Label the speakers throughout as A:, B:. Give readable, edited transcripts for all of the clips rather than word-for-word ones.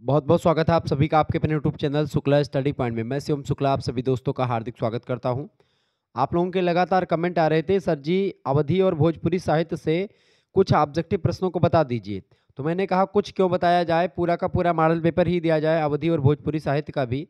A: बहुत बहुत स्वागत है आप सभी का आपके अपने YouTube channel Shukla study point में। मैं शिवम शुक्ला आप सभी दोस्तों का हार्दिक स्वागत करता हूं। आप लोगों के लगातार कमेंट आ रहे थे, सर जी अवधी और भोजपुरी साहित्य से कुछ ऑब्जेक्टिव प्रश्नों को बता दीजिए। तो मैंने कहा कुछ क्यों बताया जाए, पूरा का पूरा मॉडल पेपर ही दिया जाए अवधी और भोजपुरी साहित्य का भी,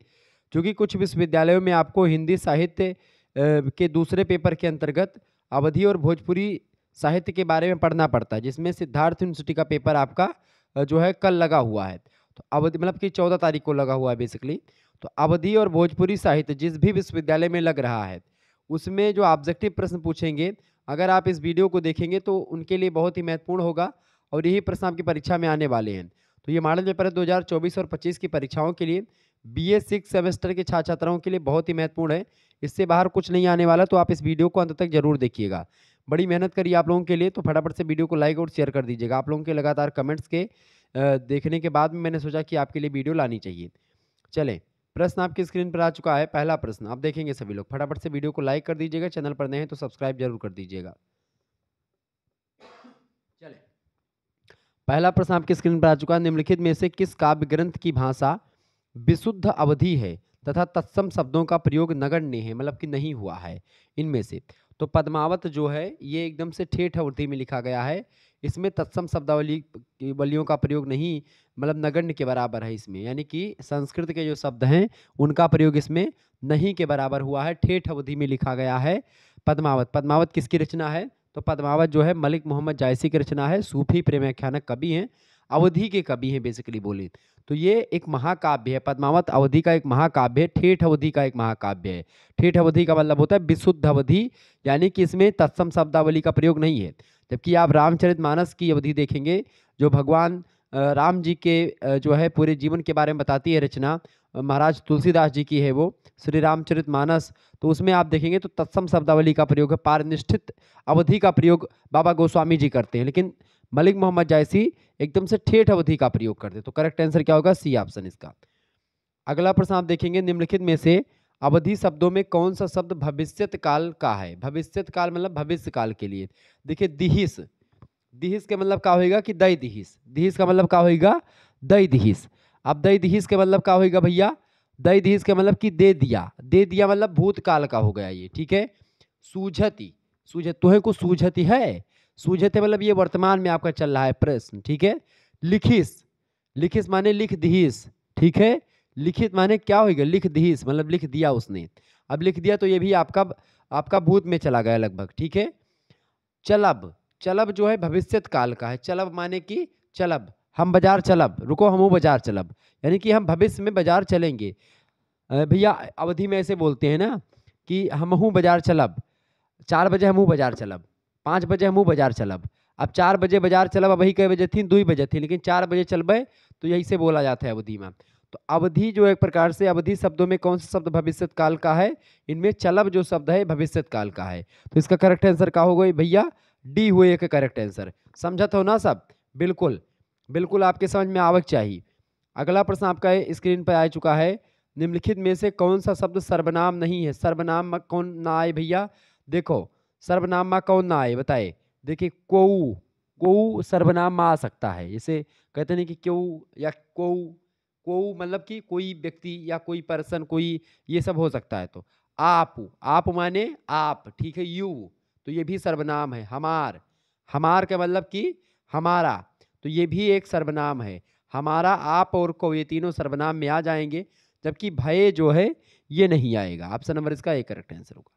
A: क्योंकि कुछ विश्वविद्यालयों में आपको हिंदी साहित्य के दूसरे पेपर के अंतर्गत अवधी और भोजपुरी साहित्य के बारे में पढ़ना पड़ता है, जिसमें सिद्धार्थ यूनिवर्सिटी का पेपर आपका जो है कल लगा हुआ है। तो अवधि मतलब कि 14 तारीख को लगा हुआ है बेसिकली। तो अवधी और भोजपुरी साहित्य जिस भी विश्वविद्यालय में लग रहा है, उसमें जो ऑब्जेक्टिव प्रश्न पूछेंगे, अगर आप इस वीडियो को देखेंगे तो उनके लिए बहुत ही महत्वपूर्ण होगा और यही प्रश्न आपकी परीक्षा में आने वाले हैं। तो ये मॉडल पेपर है 2024 और 25 की परीक्षाओं के लिए, बीए 6 सेमेस्टर के छात्र छात्राओं के लिए बहुत ही महत्वपूर्ण है। इससे बाहर कुछ नहीं आने वाला, तो आप इस वीडियो को अंत तक जरूर देखिएगा। बड़ी मेहनत करिए आप लोगों के लिए, तो फटाफट से वीडियो को लाइक और शेयर कर दीजिएगा। आप लोगों के लगातार कमेंट्स के देखने के बाद में मैंने सोचा कि आपके लिए वीडियो लानी चाहिए। चलें, प्रश्न आपकी स्क्रीन पर आ चुका है। पहला प्रश्न आप देखेंगे सभी लोग, फटाफट से वीडियो को लाइक कर दीजिएगा, चैनल पर नए हैं तो सब्सक्राइब जरूर कर दीजिएगा। चलें, पहला प्रश्न आपकी स्क्रीन पर आ चुका है। निम्नलिखित में से किस काव्य ग्रंथ की भाषा विशुद्ध अवधी है तथा तत्सम शब्दों का प्रयोग नगण्य है, मतलब कि नहीं हुआ है इनमें से? तो पद्मावत जो है ये एकदम से ठेठ अवधि में लिखा गया है। इसमें तत्सम शब्दावली वलियों का प्रयोग नहीं, मतलब नगण्य के बराबर है इसमें, यानी कि संस्कृत के जो शब्द हैं उनका प्रयोग इसमें नहीं के बराबर हुआ है। ठेठ अवधि में लिखा गया है पद्मावत। पद्मावत किसकी रचना है? तो पद्मावत जो है मलिक मोहम्मद जायसी की रचना है। सूफी प्रेमाख्यानक कवि हैं, अवधि के कवि हैं बेसिकली बोले तो। ये एक महाकाव्य है, पद्मावत अवधि का एक महाकाव्य है, ठेठ अवधि का एक महाकाव्य है। ठेठ अवधि का मतलब होता है विशुद्ध अवधि, यानी कि इसमें तत्सम शब्दावली का प्रयोग नहीं है। जबकि आप रामचरितमानस की अवधि देखेंगे, जो भगवान राम जी के जो है पूरे जीवन के बारे में बताती है रचना, महाराज तुलसीदास जी की है वो श्री रामचरितमानस। तो उसमें आप देखेंगे तो तत्सम शब्दावली का प्रयोग है, पारनिष्ठित अवधि का प्रयोग बाबा गोस्वामी जी करते हैं, लेकिन मलिक मोहम्मद जायसी एकदम से ठेठ अवधि का प्रयोग करते। तो करेक्ट आंसर क्या होगा? सी ऑप्शन इसका। अगला प्रश्न आप देखेंगे, निम्नलिखित में से अवधि शब्दों में कौन सा शब्द भविष्यत काल का है? भविष्यत काल मतलब भविष्य काल के लिए। देखिए दिहिस, दिहिस के मतलब क्या होगा कि दई दिहिस, दिहिस का मतलब क्या होगा? दई दिहिस। अब दई दिहिस के मतलब क्या होगा भैया? दई दिहिस के मतलब कि दे दिया, दे दिया मतलब भूतकाल का हो गया ये, ठीक है। सूझती, सूझत तुम्हें को सूझती है, सूझते मतलब ये वर्तमान में आपका चल रहा है प्रश्न, ठीक है। लिखिस, लिखिस माने लिख दिहिस, ठीक है। लिखित माने क्या होगा? लिख दिहिस मतलब लिख दिया उसने। अब लिख दिया तो ये भी आपका आपका भूत में चला गया लगभग, ठीक है। चलब, चलब जो है भविष्यत काल का है। चलब माने कि चलब, हम बाजार चलब, रुको हमू बाजार चलब, यानी कि हम भविष्य में बाजार चलेंगे। भैया अवधि में ऐसे बोलते हैं ना कि हमहू बाजार चलब, 4 बजे हमहू बाजार चलब, 5 बजे हमहू बाजार चलब। अब 4 बजे बाजार चलब, अब वही कई बजे थी? 2 बजे थी, लेकिन 4 बजे चलबे, तो यही से बोला जाता है अवधि में। तो अवधि जो एक प्रकार से, अवधि शब्दों में कौन सा शब्द भविष्यत काल का है? इनमें चलब जो शब्द है भविष्यत काल का है। तो इसका करेक्ट आंसर क्या होगा भैया? डी हुए एक करेक्ट आंसर। समझत हो ना सब? बिल्कुल बिल्कुल आपके समझ में आवक चाहिए। अगला प्रश्न आपका स्क्रीन पर आ चुका है। निम्नलिखित में से कौन सा शब्द सर्वनाम नहीं है? सर्वनाम में कौन ना आए भैया? देखो सर्वनाम में कौन ना आए बताए। देखिए कोऊ, कोऊ सर्वनाम में आ सकता है, जैसे कहते नहीं कि क्यों या कोऊ, कोऊ मतलब कि कोई व्यक्ति या कोई पर्सन, कोई ये सब हो सकता है। तो आप, आप माने आप, ठीक है। यू, तो ये भी सर्वनाम है। हमार, हमार का मतलब कि हमारा, तो ये भी एक सर्वनाम है। हमारा, आप और को, ये तीनों सर्वनाम में आ जाएंगे, जबकि भय जो है ये नहीं आएगा। ऑप्शन नंबर इसका एक करेक्ट आंसर होगा।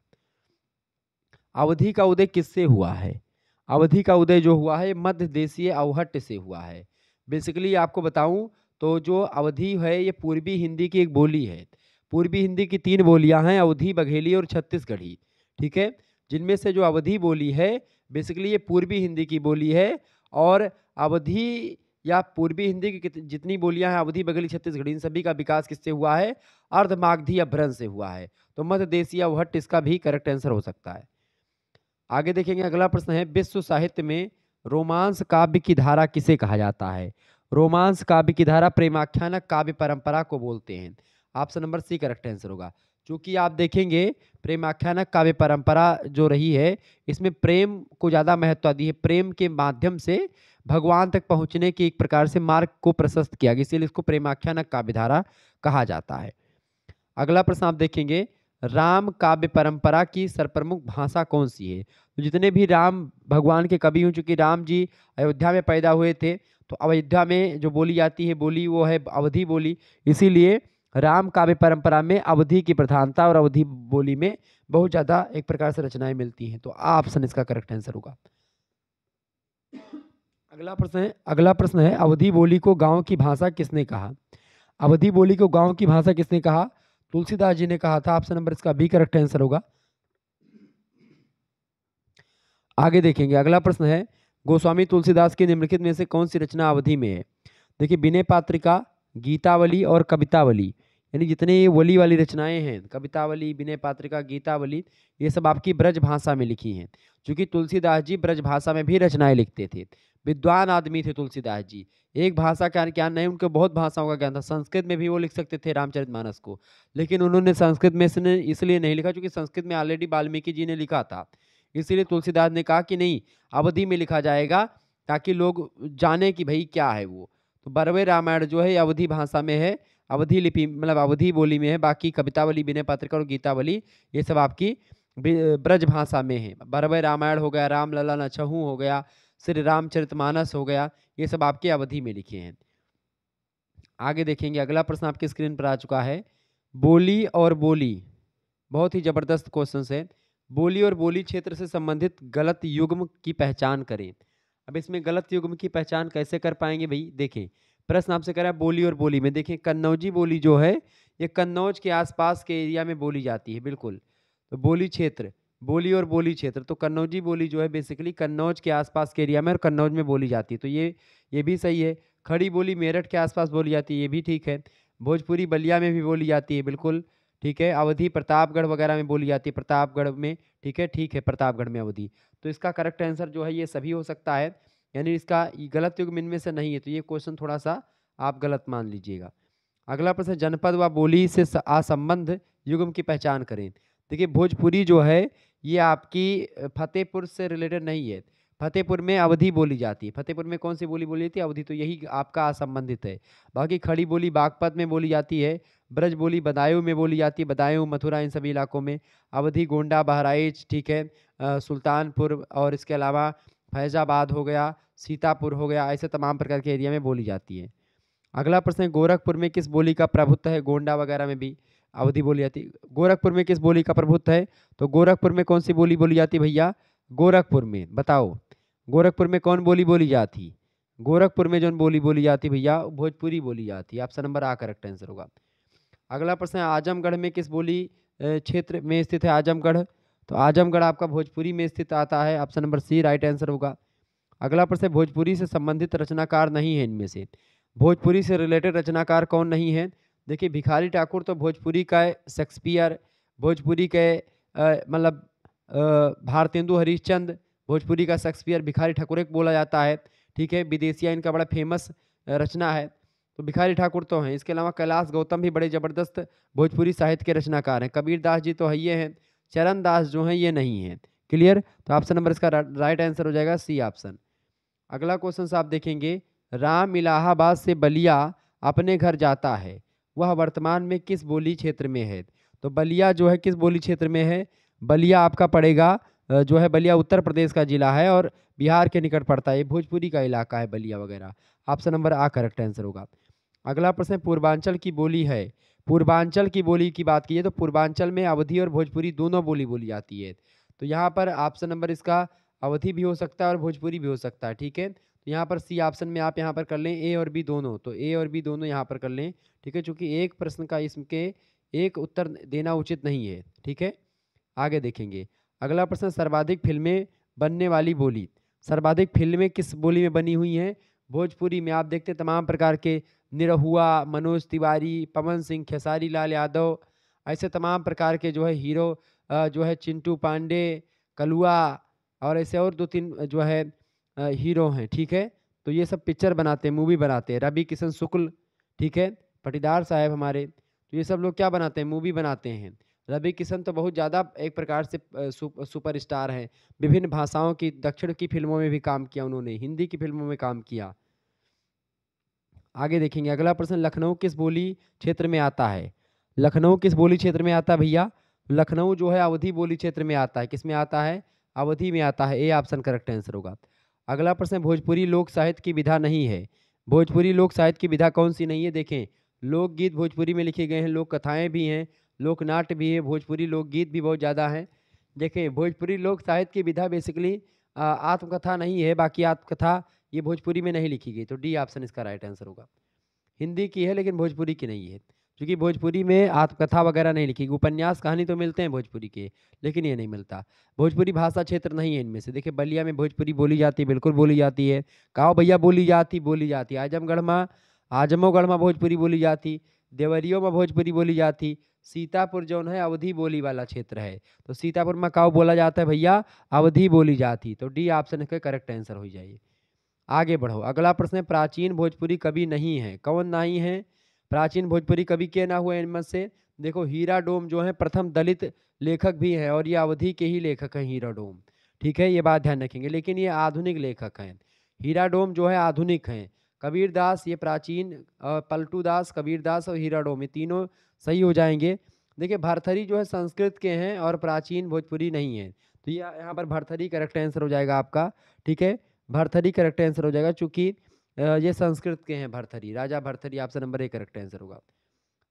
A: अवधि का उदय किससे हुआ है? अवधि का उदय जो हुआ है मध्य देशीय अवहट्ट से हुआ है। बेसिकली आपको बताऊं तो जो अवधि है ये पूर्वी हिंदी की एक बोली है। पूर्वी हिंदी की 3 बोलियां हैं, अवधी, बघेली और छत्तीसगढ़ी, ठीक है। जिनमें से जो अवधि बोली है बेसिकली ये पूर्वी हिंदी की बोली है। और अवधि या पूर्वी हिंदी की जितनी बोलियां हैं, अवधी, बघेली, छत्तीसगढ़ी, इन सभी का विकास किससे हुआ है? अर्धमागधी अपभ्रंश से हुआ है। तो मध्य देशीय अवहट्ट इसका भी करेक्ट आंसर हो सकता है। आगे देखेंगे, अगला प्रश्न है, विश्व साहित्य में रोमांस काव्य की धारा किसे कहा जाता है? रोमांस काव्य की धारा प्रेमाख्यानक काव्य परंपरा को बोलते हैं। Option number C correct answer होगा। क्योंकि आप देखेंगे प्रेमाख्यानक काव्य परंपरा जो रही है, इसमें प्रेम को ज़्यादा महत्व दी है। प्रेम के माध्यम से भगवान तक पहुंचने की एक प्रकार से मार्ग को प्रशस्त किया गया, इसीलिए इसको प्रेमाख्यानक काव्यधारा कहा जाता है। अगला प्रश्न आप देखेंगे, राम काव्य परंपरा की सर्वप्रमुख भाषा कौन सी है? तो जितने भी राम भगवान के कवि हो, चूंकि राम जी अयोध्या में पैदा हुए थे, तो अयोध्या में जो बोली जाती है बोली वो है अवधी बोली, इसीलिए राम काव्य परंपरा में अवधी की प्रधानता और अवधी बोली में बहुत ज्यादा एक प्रकार से रचनाएं मिलती हैं। तो आ ऑप्शन इसका करेक्ट आंसर होगा। अगला प्रश्न है अवधी बोली को गांव की भाषा किसने कहा? अवधी बोली को गांव की भाषा किसने कहा? तुलसीदास जी ने कहा था। ऑप्शन नंबर इसका बी करेक्ट आंसर होगा। आगे देखेंगे, अगला प्रश्न है गोस्वामी तुलसीदास की निम्नलिखित में से कौन सी रचना अवधी में है? देखिए, विनय पात्रिका, गीतावली और कवितावली, यानी जितने ये वली वाली रचनाएं हैं, कवितावली, विनय पात्रिका, गीतावली, ये सब आपकी ब्रज भाषा में लिखी हैं। क्योंकि तुलसीदास जी ब्रज भाषा में भी रचनाएं लिखते थे, विद्वान आदमी थे तुलसीदास जी। एक भाषा का ज्ञान नहीं, उनको बहुत भाषाओं का ज्ञान था। संस्कृत में भी वो लिख सकते थे रामचरितमानस को, लेकिन उन्होंने संस्कृत में इसलिए नहीं लिखा क्योंकि संस्कृत में ऑलरेडी वाल्मीकि जी ने लिखा था। इसीलिए तुलसीदास ने कहा कि नहीं, अवधी में लिखा जाएगा ताकि लोग जाने कि भाई क्या है वो। तो बरवे रामायण जो है अवधी भाषा में है, अवधी लिपि मतलब अवधी बोली में है। बाकी कवितावली, विनय पात्रिका और गीतावली ये सब आपकी ब्रज भाषा में है। बरवे रामायण हो गया, राम लला नछहु हो गया, श्री रामचरितमानस हो गया, ये सब आपके अवधी में लिखे हैं। आगे देखेंगे, अगला प्रश्न आपकी स्क्रीन पर आ चुका है, बोली और बोली, बहुत ही जबरदस्त क्वेश्चन है। बोली और बोली क्षेत्र से संबंधित गलत युग्म की पहचान करें। अब इसमें गलत युग्म की पहचान कैसे कर पाएंगे भाई? देखें, प्रश्न आपसे कह रहा है बोली और बोली में। देखिए, कन्नौजी बोली जो है ये कन्नौज के आसपास के एरिया में बोली जाती है, बिल्कुल। तो बोली क्षेत्र, बोली और बोली क्षेत्र, तो कन्नौजी बोली जो है बेसिकली कन्नौज के आसपास के एरिया में और कन्नौज में बोली जाती है, तो ये भी सही है। खड़ी बोली मेरठ के आसपास बोली जाती है, ये भी ठीक है। भोजपुरी बलिया में भी बोली जाती है, बिल्कुल ठीक है। अवधी प्रतापगढ़ वगैरह में बोली जाती है, प्रतापगढ़ में, ठीक है, प्रतापगढ़ में अवधी। तो इसका करेक्ट आंसर जो है ये सभी हो सकता है, यानी इसका गलत युग्म इनमें से नहीं है। तो ये क्वेश्चन थोड़ा सा आप गलत मान लीजिएगा। अगला प्रश्न, जनपद व बोली से असंबद्ध युग्म की पहचान करें। देखिए, भोजपुरी जो है ये आपकी फतेहपुर से रिलेटेड नहीं है। फतेहपुर में अवधी बोली जाती है। फतेहपुर में कौन सी बोली बोली जाती है? अवधी, तो यही आपका असंबंधित है। बाकी खड़ी बोली बागपत में बोली जाती है, ब्रज बोली बदायूं में बोली जाती है, बदायूं, मथुरा, इन सभी इलाकों में। अवधी, गोंडा, बहराइच, ठीक है, सुल्तानपुर और इसके अलावा फैजाबाद हो गया, सीतापुर हो गया, ऐसे तमाम प्रकार के एरिया में बोली जाती है। अगला प्रश्न है, गोरखपुर में किस बोली का प्रभुत्व है? गोंडा वगैरह में भी अवधी बोली जाती है। गोरखपुर में किस बोली का प्रभुत्व है? तो गोरखपुर में कौन सी बोली बोली जाती है भैया? गोरखपुर में बताओ, गोरखपुर में कौन बोली बोली जाती? गोरखपुर में जो बोली बोली जाती भैया भोजपुरी बोली जाती है। ऑप्शन नंबर आ करेक्ट आंसर होगा। अगला प्रश्न है, आजमगढ़ में किस बोली क्षेत्र में स्थित है आजमगढ़? तो आजमगढ़ आपका भोजपुरी में स्थित आता है। Option number C right answer होगा। अगला प्रश्न, भोजपुरी से संबंधित रचनाकार नहीं है इनमें से। भोजपुरी से रिलेटेड रचनाकार कौन नहीं है? देखिए, भिखारी ठाकुर तो भोजपुरी का है, शेक्सपियर भोजपुरी के मतलब भारतेंदु हरिश्चंद्र भोजपुरी का शेक्सपियर, भिखारी ठाकुर एक बोला जाता है, ठीक है। विदेशिया इनका बड़ा फेमस रचना है, तो भिखारी ठाकुर तो हैं। इसके अलावा कैलाश गौतम भी बड़े जबरदस्त भोजपुरी साहित्य के रचनाकार हैं। कबीर दास जी तो है ये हैं, चरण दास जो हैं ये नहीं हैं। क्लियर? तो ऑप्शन नंबर इसका राइट आंसर हो जाएगा सी ऑप्शन। अगला क्वेश्चन आप देखेंगे, राम इलाहाबाद से बलिया अपने घर जाता है, वह वर्तमान में किस बोली क्षेत्र में है? तो बलिया जो है किस बोली क्षेत्र में है? बलिया आपका पड़ेगा जो है, बलिया उत्तर प्रदेश का जिला है और बिहार के निकट पड़ता है। भोजपुरी का इलाका है बलिया वगैरह। ऑप्शन नंबर आ करेक्ट आंसर होगा। अगला प्रश्न, पूर्वांचल की बोली है। पूर्वांचल की बोली की बात कीजिए तो पूर्वांचल में अवधी और भोजपुरी दोनों बोली बोली जाती है। तो यहाँ पर ऑप्शन नंबर इसका अवधी भी हो सकता है और भोजपुरी भी हो सकता है, ठीक है। तो यहाँ पर सी ऑप्शन में आप यहाँ पर कर लें ए और बी दोनों, तो ए और बी दोनों यहाँ पर कर लें, ठीक है, चूंकि एक प्रश्न का इसके एक उत्तर देना उचित नहीं है, ठीक है। आगे देखेंगे, अगला प्रश्न, सर्वाधिक फिल्में बनने वाली बोली। सर्वाधिक फिल्में किस बोली में बनी हुई हैं? भोजपुरी में। आप देखते तमाम प्रकार के निरहुआ, मनोज तिवारी, पवन सिंह, खेसारी लाल यादव, ऐसे तमाम प्रकार के जो है हीरो जो है चिंटू पांडे, कलुआ और ऐसे और दो तीन जो है हीरो हैं, ठीक है। तो ये सब पिक्चर बनाते हैं, मूवी बनाते हैं। रवि किशन शुक्ल, ठीक है, पटीदार साहब हमारे, तो ये सब लोग क्या बनाते हैं? मूवी बनाते हैं। रवि किशन तो बहुत ज़्यादा एक प्रकार से सुपरस्टार हैं। विभिन्न भाषाओं की दक्षिण की फ़िल्मों में भी काम किया उन्होंने, हिंदी की फ़िल्मों में काम किया। आगे देखेंगे अगला प्रश्न, लखनऊ किस बोली क्षेत्र में आता है? लखनऊ किस बोली क्षेत्र में आता है भैया? लखनऊ जो है अवधी बोली क्षेत्र में आता है। किस में आता है? अवधी में आता है। ए ऑप्शन करेक्ट आंसर होगा। अगला प्रश्न, भोजपुरी लोक साहित्य की विधा नहीं है। भोजपुरी लोक साहित्य की विधा कौन सी नहीं है? देखें, लोकगीत भोजपुरी में लिखे गए हैं, लोक कथाएं भी हैं, लोकनाट्य भी है, भोजपुरी लोकगीत भी बहुत ज़्यादा हैं। देखें, भोजपुरी लोक साहित्य की विधा बेसिकली आत्मकथा नहीं है, बाकी आत्मकथा ये भोजपुरी में नहीं लिखी गई, तो डी ऑप्शन इसका राइट आंसर होगा। हिंदी की है लेकिन भोजपुरी की नहीं है, क्योंकि भोजपुरी में आत्मकथा वगैरह नहीं लिखी गई। उपन्यास कहानी तो मिलते हैं भोजपुरी के, लेकिन ये नहीं मिलता। भोजपुरी भाषा क्षेत्र नहीं है इनमें से। देखिए, बलिया में भोजपुरी बोली जाती है, बिल्कुल बोली जाती है। कहो भैया बोली जाती। आजमगढ़ में भोजपुरी बोली जाती, देवरियो में भोजपुरी बोली जाती। सीतापुर जौन है अवधी बोली वाला क्षेत्र है, तो सीतापुर में काव बोला जाता है भैया, अवधी बोली जाती। तो डी ऑप्शन का करेक्ट आंसर हो जाइए। आगे बढ़ो, अगला प्रश्न है, प्राचीन भोजपुरी कवि नहीं है। कौन नहीं है? प्राचीन भोजपुरी कवि के ना हुए इनमें से? देखो, हीरा डोम जो है प्रथम दलित लेखक भी हैं, और ये अवधि के ही लेखक हैं हीरा डोम। ठीक है, ये बात ध्यान रखेंगे, लेकिन ये आधुनिक लेखक हैं। हीरा डोम जो है आधुनिक हैं। कबीर दास ये प्राचीन, पलटू दास, कबीर दास और हीरा डोम, ये तीनों सही हो जाएंगे। देखिए, भरथरी जो है संस्कृत के हैं और प्राचीन भोजपुरी नहीं है, तो ये यहाँ पर भरथरी करेक्ट आंसर हो जाएगा आपका। ठीक है, भरथरी करेक्ट आंसर हो जाएगा, चूंकि ये संस्कृत के हैं भरथरी, राजा Bharthari. Option number A correct answer होगा।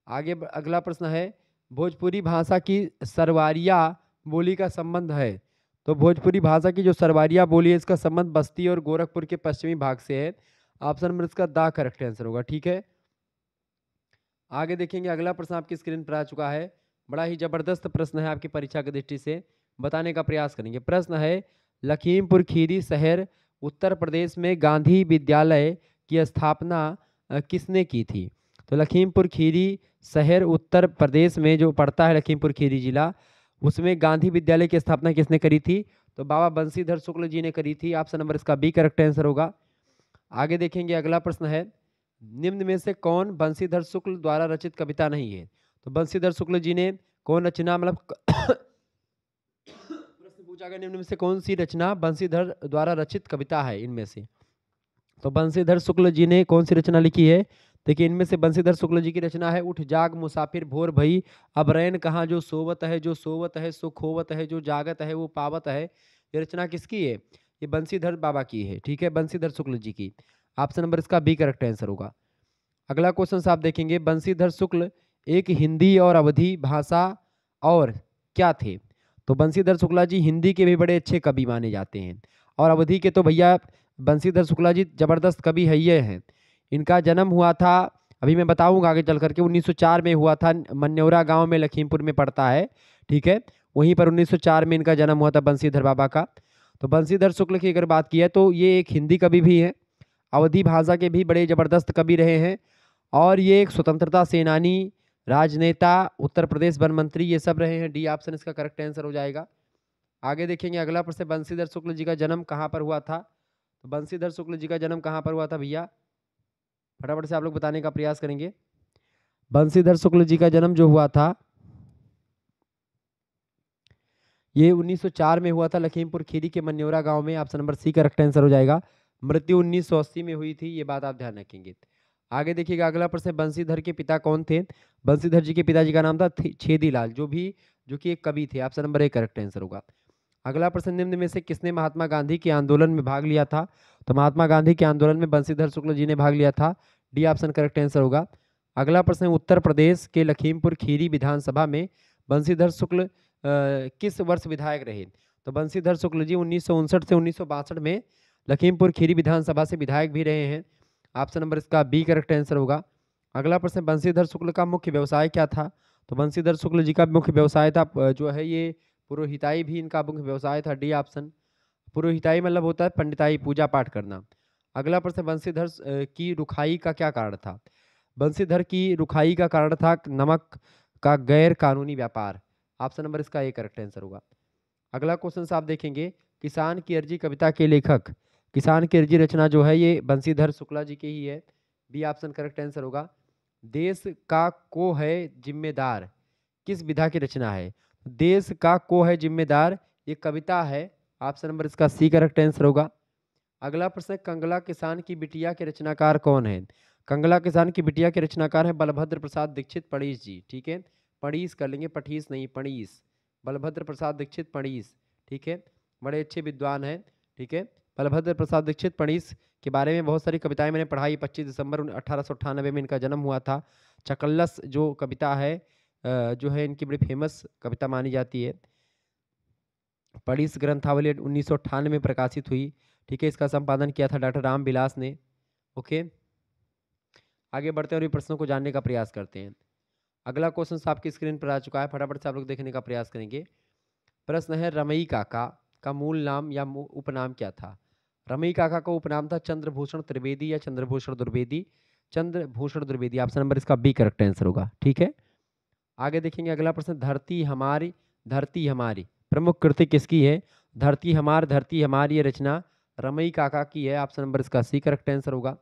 A: आगे अगला प्रश्न है, भोजपुरी भाषा की सरवारिया बोली का संबंध है। तो भोजपुरी भाषा की जो सरवारिया बोली है, इसका संबंध बस्ती और गोरखपुर के पश्चिमी भाग से है। ऑप्शन नंबर इसका दा करेक्ट आंसर होगा। ठीक है, आगे देखेंगे अगला प्रश्न आपकी स्क्रीन पर आ चुका है। बड़ा ही जबरदस्त प्रश्न है, आपकी परीक्षा की दृष्टि से बताने का प्रयास करेंगे। प्रश्न है, लखीमपुर खीरी शहर उत्तर प्रदेश में गांधी विद्यालय की स्थापना किसने की थी? तो लखीमपुर खीरी शहर उत्तर प्रदेश में जो पड़ता है, लखीमपुर खीरी जिला, उसमें गांधी विद्यालय की स्थापना किसने करी थी? तो बाबा बंसीधर शुक्ल जी ने करी थी। ऑप्शन नंबर इसका बी करेक्ट आंसर होगा। आगे देखेंगे अगला प्रश्न है, निम्न में से कौन बंसीधर शुक्ल द्वारा रचित कविता नहीं है? तो बंसीधर शुक्ल जी ने कौन रचना, मतलब प्रश्न पूछा गया निम्न में से कौन सी रचना बंसीधर द्वारा रचित कविता है इनमें से? तो बंसीधर शुक्ल जी ने कौन सी रचना लिखी है? देखिए, इनमें से बंसीधर शुक्ल जी की रचना है, उठ जाग मुसाफिर भोर भई, अब रैन कहाँ जो सोवत है, जो सोवत है सो खोवत है, जो जागत है वो पावत है। ये रचना किसकी है? ये बंसीधर बाबा की है। ठीक है, बंसीधर शुक्ल जी की। ऑप्शन नंबर इसका बी करेक्ट आंसर होगा। अगला क्वेश्चन आप देखेंगे, बंसीधर शुक्ल एक हिंदी और अवधी भाषा और क्या थे? तो बंसीधर शुक्ला जी हिंदी के भी बड़े अच्छे कवि माने जाते हैं, और अवधी के तो भैया बंसीधर शुक्ला जी जबरदस्त कवि है ये हैं। इनका जन्म हुआ था, अभी मैं बताऊंगा आगे चल करके, 1904 में हुआ था, मन्यौरा गांव में लखीमपुर में पड़ता है। ठीक है, वहीं पर 1904 में इनका जन्म हुआ था बंसीधर बाबा का। तो बंसीधर शुक्ल की अगर बात की है तो ये एक हिंदी कवि भी हैं, अवधी भाषा के भी बड़े जबरदस्त कवि रहे हैं, और ये एक स्वतंत्रता सेनानी, राजनेता, उत्तर प्रदेश वन मंत्री, ये सब रहे हैं। डी ऑप्शन इसका करेक्ट आंसर हो जाएगा। आगे देखेंगे अगला प्रश्न, बंसीधर शुक्ल जी का जन्म कहाँ पर हुआ था? तो बंसीधर शुक्ल जी का जन्म कहाँ पर हुआ था भैया? फटाफट से आप लोग बताने का प्रयास करेंगे। बंसीधर शुक्ल जी का जन्म जो हुआ था ये 1904 में हुआ था, लखीमपुर खीरी के मन्यौरा गांव में। Option number C correct answer हो जाएगा। मृत्यु 1980 में हुई थी, ये बात आप ध्यान रखेंगे। आगे देखिएगा अगला प्रश्न, बंसीधर के पिता कौन थे? बंसीधर जी के पिताजी का नाम था छेदीलाल, जो कि एक कवि थे। Option number A correct answer होगा। अगला प्रश्न, निम्न में से किसने महात्मा गांधी के आंदोलन में भाग लिया था? तो महात्मा गांधी के आंदोलन में बंसीधर शुक्ल जी ने भाग लिया था। डी ऑप्शन करेक्ट आंसर होगा। अगला प्रश्न, उत्तर प्रदेश के लखीमपुर खीरी विधानसभा में बंसीधर शुक्ल किस वर्ष विधायक रहे? तो बंसीधर शुक्ल जी 1959 से 1962 में लखीमपुर खीरी विधानसभा से विधायक भी रहे हैं। ऑप्शन नंबर इसका बी करेक्ट आंसर होगा। अगला प्रश्न, बंसीधर शुक्ल का मुख्य व्यवसाय क्या था? तो बंसीधर शुक्ल जी का मुख्य व्यवसाय था जो है ये पुरोहिताई, भी इनका मुख्य व्यवसाय था। डी ऑप्शन, पुरोहिताई मतलब होता है पंडिताई, पूजा पाठ करना। अगला प्रश्न, बंसीधर की रुखाई का क्या कारण था? बंसीधर की रुखाई का कारण था नमक का गैर कानूनी व्यापार। ऑप्शन नंबर इसका ए करेक्ट आंसर होगा। अगला क्वेश्चन आप देखेंगे, किसान की अर्जी कविता के लेखक, किसान की अर्जी रचना जो है ये बंसीधर शुक्ला जी की ही है। बी ऑप्शन करेक्ट आंसर होगा। देश का को है जिम्मेदार, किस विधा की रचना है? देश का को है जिम्मेदार, ये कविता है। ऑप्शन नंबर इसका सी करेक्ट आंसर होगा। अगला प्रश्न है, कंगला किसान की बिटिया के रचनाकार कौन है? कंगला किसान की बिटिया के रचनाकार है बलभद्र प्रसाद दीक्षित पणीस जी। ठीक है, पणीस कर लेंगे, पठीस नहीं, पणीस। बलभद्र प्रसाद दीक्षित पणीस। ठीक है, बड़े अच्छे विद्वान हैं। ठीक है, बलभद्र प्रसाद दीक्षित पणीस के बारे में बहुत सारी कविताएं मैंने पढ़ाई। 25 दिसंबर 1898 में इनका जन्म हुआ था। चकल्लस जो कविता है जो है इनकी बड़ी फेमस कविता मानी जाती है। पणीस ग्रंथावली 1998 में प्रकाशित हुई। ठीक है, इसका संपादन किया था डॉक्टर राम विलास ने। ओके, आगे बढ़ते हैं और ये प्रश्नों को जानने का प्रयास करते हैं। अगला क्वेश्चन आपकी स्क्रीन पर आ चुका है, फटाफट से आप लोग देखने का प्रयास करेंगे। प्रश्न है, रमई काका का मूल नाम या उपनाम क्या था? रमई काका का उपनाम था चंद्रभूषण त्रिवेदी या चंद्रभूषण द्विवेदी। चंद्रभूषण द्विवेदी, ऑप्शन नंबर इसका बी करेक्ट आंसर होगा। ठीक है, आगे देखेंगे अगला प्रश्न, धरती हमारी प्रमुख कृति किसकी है? धरती हमारी ये रचना रमई काका की है। ऑप्शन नंबर इसका सी करेक्ट आंसर होगा।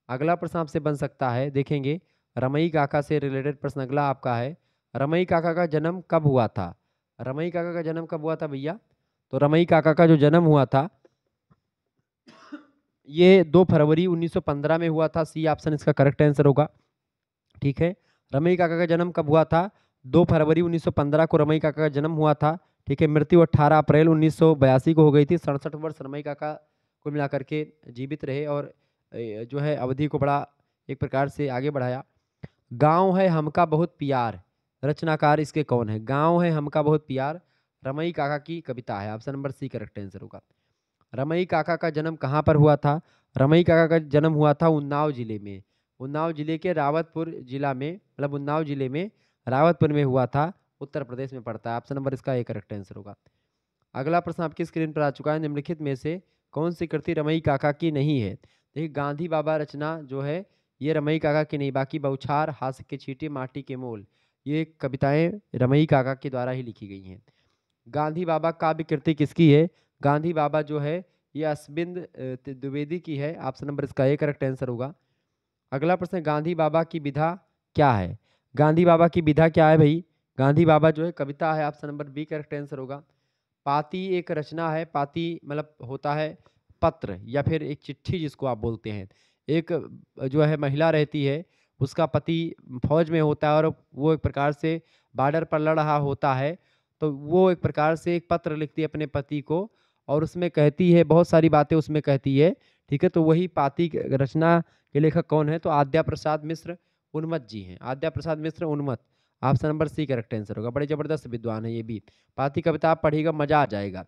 A: अगला प्रश्न आपसे बन सकता है, देखेंगे रमई काका से रिलेटेड प्रश्न अगला आपका है, रमई काका का जन्म कब हुआ था? रमई काका का जन्म कब हुआ था भैया? तो रमई काका का जो जन्म हुआ था ये 2 फरवरी 1915 में हुआ था। सी ऑप्शन इसका करेक्ट आंसर होगा। ठीक है, रमई काका का जन्म कब हुआ था? 2 फरवरी 1915 को रमई काका का जन्म हुआ था। ठीक है, मृत्यु 18 अप्रैल 1982 को हो गई थी। 67 वर्ष रमई काका कुल मिलाकर के जीवित रहे और जो है अवधि को बड़ा एक प्रकार से आगे बढ़ाया। गांव है हमका बहुत प्यार, रचनाकार इसके कौन है? गांव है हमका बहुत प्यार रमई काका की कविता है। Option number C correct answer होगा। रमई काका का जन्म कहाँ पर हुआ था? रमई काका का जन्म हुआ था उन्नाव जिले में। उन्नाव जिले के रावतपुर जिला में, मतलब उन्नाव जिले में रावतपुर में हुआ था, उत्तर प्रदेश में पड़ता है। ऑप्शन नंबर इसका ए करेक्ट आंसर होगा। अगला प्रश्न आपकी स्क्रीन पर आ चुका है, निम्नलिखित में से कौन सी कृति रमई काका की नहीं है? देखिए, गांधी बाबा रचना जो है ये रमई काका की नहीं, बाकी बौछार, हास्य के छींटे, माटी के मोल, ये कविताएं रमई काका के द्वारा ही लिखी गई हैं। गांधी बाबा काव्य कृति किसकी है? गांधी बाबा जो है ये अश्विन द्विवेदी की है। ऑप्शन नंबर इसका ए करेक्ट आंसर होगा। अगला प्रश्न, गांधी बाबा की विधा क्या है? गांधी बाबा की विधा क्या है भाई? गांधी बाबा जो है कविता है। Option number B correct answer होगा। पाती एक रचना है, पाती मतलब होता है पत्र या फिर एक चिट्ठी जिसको आप बोलते हैं। एक जो है महिला रहती है, उसका पति फौज में होता है और वो एक प्रकार से बॉर्डर पर लड़ रहा होता है, तो वो एक प्रकार से एक पत्र लिखती है अपने पति को और उसमें कहती है बहुत सारी बातें उसमें कहती है। ठीक है, तो वही पाती रचना के लेखक कौन है? तो आद्या प्रसाद मिश्र उन्मत्त जी हैं। आद्या Prasad Mishra Unmatt, option number C correct answer होगा। बड़े जबरदस्त विद्वान है ये भी। पाती कविता आप पढ़िएगा, मजा आ जाएगा।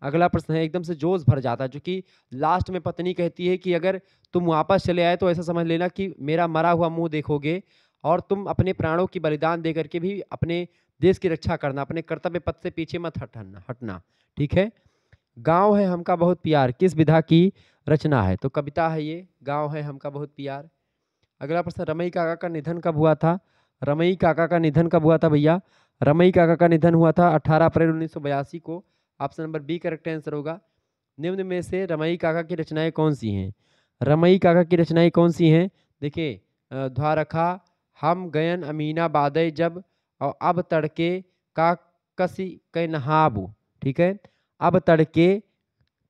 A: अगला प्रश्न है, एकदम से जोश भर जाता है, क्योंकि लास्ट में पत्नी कहती है कि अगर तुम वापस चले आए तो ऐसा समझ लेना कि मेरा मरा हुआ मुंह देखोगे और तुम अपने प्राणों की बलिदान दे करके भी अपने देश की रक्षा करना, अपने कर्तव्य पथ से पीछे मत हटना। ठीक है, गांव है हमका बहुत प्यार किस विधा की रचना है? तो कविता है ये, गांव है हमका बहुत प्यार। अगला प्रश्न, रमई काका का निधन कब हुआ था? रमई काका का निधन कब हुआ था भैया? रमई काका का निधन हुआ था 18 अप्रैल 1982 को। Option number B correct answer होगा। निम्न में से रमई काका की रचनाएं कौन सी हैं? रमई काका की रचनाएं कौन सी हैं? देखिए, ध्वारखा, हम गयन अमीनाबादे जब, और अब तड़के का कसी कै नहाबू। ठीक है, अब तड़के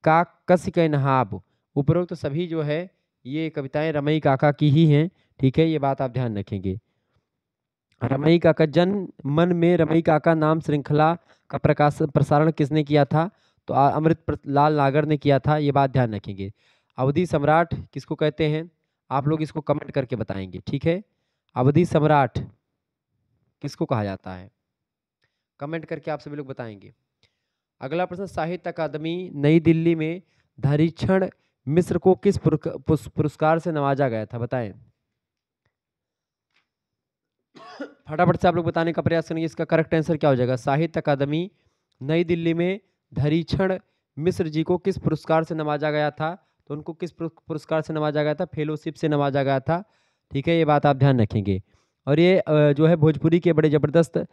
A: का कसी कै नहाबू, उपरोक्त तो सभी जो है ये कविताएं रमई काका की ही हैं। ठीक है, ये बात आप ध्यान रखेंगे। रमई काका जन मन में रमई काका नाम श्रृंखला का प्रसारण किसने किया था? तो लाल नागर ने किया था, ये बात ध्यान रखेंगे। अवधि सम्राट किसको कहते हैं? आप लोग इसको कमेंट करके बताएंगे। ठीक है, अवधि सम्राट किसको कहा जाता है? कमेंट करके आप सभी लोग बताएंगे। अगला प्रश्न, साहित्य अकादमी नई दिल्ली में धरीक्षण मिश्र को किस पुरस्कार से नवाजा गया था? बताएं फटाफट से आप लोग बताने का प्रयास करेंगे। इसका करेक्ट आंसर क्या हो जाएगा? साहित्य अकादमी नई दिल्ली में धरीक्षण मिश्र जी को किस पुरस्कार से नवाजा गया था? तो उनको किस पुरस्कार से नवाजा गया था? फेलोशिप से नवाजा गया था। ठीक है, ये बात आप ध्यान रखेंगे। और ये जो है भोजपुरी के बड़े जबरदस्त